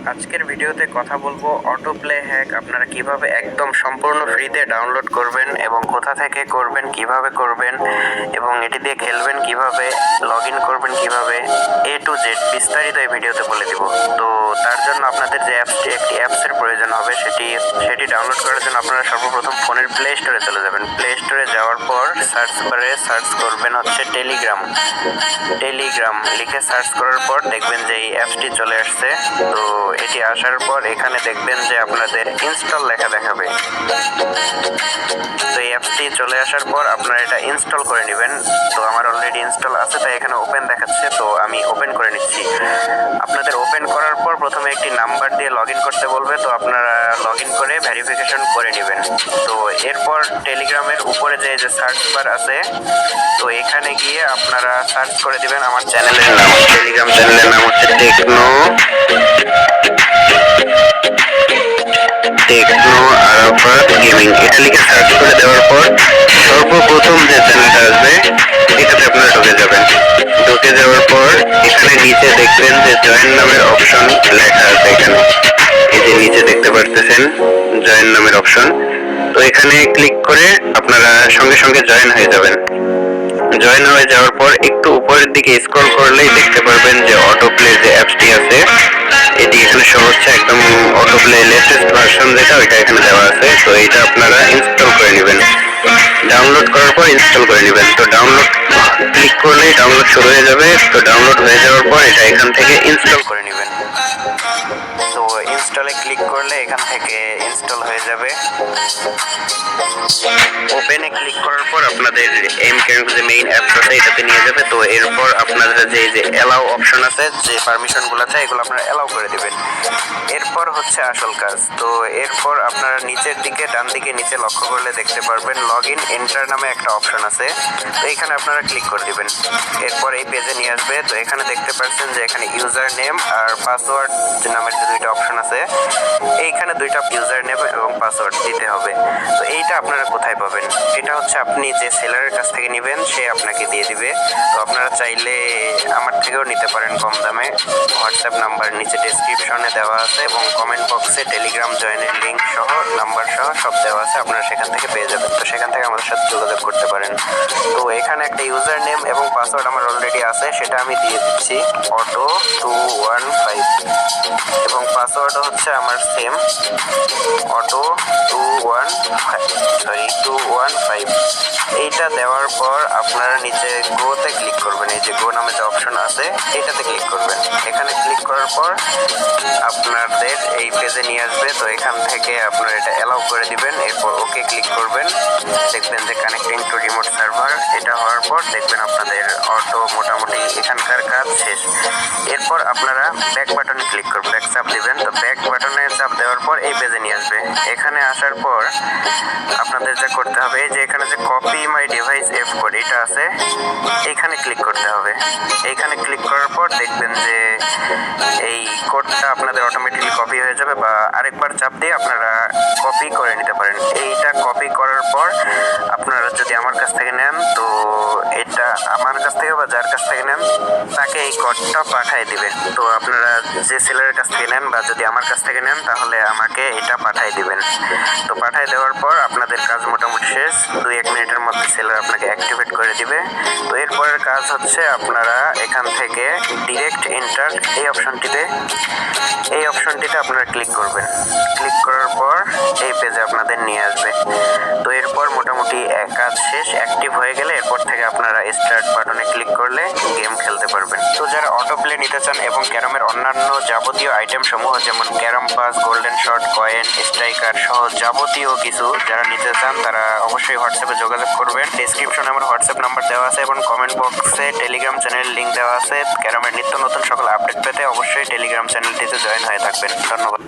আজকের ভিডিওতে কথা বলবো অটো প্লে হ্যাক আপনারা কিভাবে একদম সম্পূর্ণ ফ্রিতে ডাউনলোড করবেন এবং কোথা থেকে করবেন, কিভাবে করবেন এবং এটি দিয়ে খেলবেন কিভাবে, লগ ইন করবেন কিভাবে, এ টু জেড বিস্তারিত এই ভিডিওতে বলে দিব। তো তার জন্য আপনাদের যে একটি অ্যাপসের প্রয়োজন হবে সেটি ডাউনলোড করার জন্য আপনারা সর্বপ্রথম ফোনের প্লে স্টোরে চলে যাবেন। প্লে স্টোরে যাওয়ার পর সার্চ বারে সার্চ করবেন হচ্ছে টেলিগ্রাম লিখে সার্চ করার পর দেখবেন যে এই অ্যাপসটি চলে আসছে। তো এটি আসার পর এখানে দেখবেন যে আপনাদের ইনস্টল লেখা দেখাবে। তো এই অ্যাপসটি চলে আসার পর আপনারা এটা ইনস্টল করে নেবেন। তো আমার অলরেডি ইনস্টল আছে তাই এখানে ওপেন দেখাচ্ছে, তো আমি ওপেন করে নিচ্ছি। আপনাদের ওপেন করার পর প্রথমে একটি নাম্বার দিয়ে লগ ইন করতে বলবে, তো আপনারা লগ ইন করে ভেরিফিকেশন করে নেবেন। তো এরপর টেলিগ্রামের উপরে যে সার্চ বার আছে, তো এখানে গিয়ে আপনারা সার্চ করে দিবেন আমার চ্যানেলের নাম। টেলিগ্রাম চ্যানেলের নাম হচ্ছে টেকনো আরাফাত গেমিং। এটা লিখে সার্চ করে দেওয়ার পর সর্বপ্রথম যে চ্যানেলটা আসবে এটাতে আপনারা ঢুকে যাবেন। ঢুকে যাওয়ার পর এখানে নিচে দেখবেন যে জয়েন নামের অপশন লেখা আছে। এখানে এই যে নিচে দেখতে পারতেছেন জয়েন নামের অপশন, তো এখানে ক্লিক করে আপনারা সঙ্গে সঙ্গে জয়েন হয়ে যাবেন। জয়েন হয়ে যাওয়ার পর একটু উপরের দিকে স্ক্রল করলেই দেখতে পারবেন যে অটো প্লে যে অ্যাপসটি আছে এটি এখানে শো হচ্ছে। একদম অটো প্লে লেটেস্ট ভার্সন যেটা ওইটা এখানে দেওয়া আছে। তো এইটা আপনারা ইনস্টল করে নেবেন। ডাউনলোড করার পর ইনস্টল করে নেবেন। তো ডাউনলোড ক্লিক করলেই ডাউনলোড শুরু হয়ে যাবে। তো ডাউনলোড হয়ে যাওয়ার পর এটা এখান থেকে ইনস্টল করে নেবেন। তো ইনস্টলে ক্লিক করলে এখান থেকে ইনস্টল হয়ে যাবে। ওপেনে ক্লিক করার পর আপনাদের যে মেইন অ্যাপস আছে এটাতে নিয়ে যাবে। তো এরপর আপনাদের যে অ্যালাউ অপশন আছে, যে পারমিশনগুলো আছে এগুলো আপনারা অ্যালাউ করে দিবেন। এরপর হচ্ছে আসল কাজ। তো এরপর আপনারা নিচের দিকে ডান দিকে নিচে লক্ষ্য করলে দেখতে পারবেন লগ ইন এন্টার নামে একটা অপশন আছে। তো এখানে আপনারা ক্লিক করে দিবেন। এরপর এই পেজে নিয়ে আসবে। তো এখানে দেখতে পাচ্ছেন যে এখানে ইউজার নেম আর পাসওয়ার্ড নামের যে দুইটা অপশন আছে, এইখানে দুইটা ইউজার নেম এবং পাসওয়ার্ড দিতে হবে। তো এইটা আপনারা কোথায় পাবেন? এটা হচ্ছে আপনি যে সেলারের কাছ থেকে নেবেন সে আপনাকে দিয়ে দিবে। তো আপনারা চাইলে আমার থেকেও নিতে পারেন কম দামে। হোয়াটসঅ্যাপ নাম্বার নিচে ডেসক্রিপশনে দেওয়া আছে এবং কমেন্ট বক্সে টেলিগ্রাম জয়েনের লিঙ্ক সহ নাম্বার সহ সব দেওয়া আছে, আপনারা সেখান থেকে পেয়ে যাবেন। তো সেখান থেকে আমাদের সাথে যোগাযোগ করতে পারেন। তো এখানে একটা ইউজার নেম এবং পাসওয়ার্ড আমার অলরেডি আছে, সেটা আমি দিয়ে দিচ্ছি auto215 এবং পাসওয়ার্ডও হচ্ছে আমার সেম auto215। এইটা দেওয়ার পর আপনারা নিচে গোতে ক্লিক করবেন। এই যে গো নামে যে অপশন আছে এটাতে ক্লিক করবেন। এখানে ক্লিক করার পর আপনাদের এই পেজে নিয়ে আসবে। তো এখান থেকে আপনারা এটা অ্যালাউ করে দিবেন। এরপর ওকে ক্লিক করবেন। দেখবেন যে কানেক্টিং টু রিমোট সার্ভার, এটা হওয়ার পর দেখবেন আপনাদের অটো মোটামুটি এখানকার কাজ শেষ। এরপর আপনারা ব্যাক বাটনে ক্লিক করবেন, ব্যাক চাপ দিবেন। তো ব্যাক বাটনে চাপ দেওয়ার পর এই পেজে নিয়ে আসবে। এখানে আসার পর আপনাদের যা করতে হবে, এই যে এখানে যে কপি মাই ডিভাইস এফ কোড এটা আছে, এইখানে ক্লিক করতে হবে। এইখানে ক্লিক করার পর দেখবেন যে এই কোডটা আপনাদের অটোমেটিক্যালি কপি হয়ে যাবে, বা আরেকবার চাপ দিয়ে আপনারা কপি করে নিতে পারেন। এইটা কপি করার পর আপনারা যদি আমার কাছ থেকে নেন, তো এটা আমার কাছ থেকে বা যার কাছ থেকে নেন তাকে এই কোডটা পাঠিয়ে দিবেন। তো আপনারা যে সেলারের কাছ থেকে নেন বা যদি আমার কাছ থেকে নেন তাহলে আমাকে এটা পাঠিয়ে দিবেন। তো পাঠিয়ে দেওয়ার পর আপনাদের কাজ মোটামুটি শেষ। 2-1 মিনিটের মধ্যে সেলার আপনাকে অ্যাক্টিভেট করে দিবে। তো এরপরের কাজ হচ্ছে আপনারা এখান থেকে ডিরেক্ট এন্টার এই অপশনটিতে আপনারা ক্লিক করবেন। ক্লিক করার পর এই পেজে আপনাদের নিয়ে আসবে। তো এরপর মোটামুটি কাজ শেষ। অ্যাক্টিভ হয়ে গেলে এরপর থেকে আপনারা স্টার্ট বাটনে ক্লিক করলে গেম খেলতে পারবেন। তো যারা অটো প্লে নিতে চান এবং ক্যারমের অন্যান্য যাবতীয় আইটেম সমূহ যেমন carrom pass, golden shot, coin, striker সহ যাবতীয় কিছু যারা নিতে চান তারা অবশ্যই হোয়াটসঅ্যাপে যোগাযোগ করবেন। ডেসক্রিপশনে আমার হোয়াটসঅ্যাপ নাম্বার দেওয়া আছে এবং কমেন্ট বক্সে টেলিগ্রাম চ্যানেলের লিঙ্ক দেওয়া আছে। ক্যারমের নিত্য নতুন সকল আপডেট পেতে অবশ্যই টেলিগ্রাম চ্যানেলটিতে জয়েন হয়ে থাকবেন। ধন্যবাদ।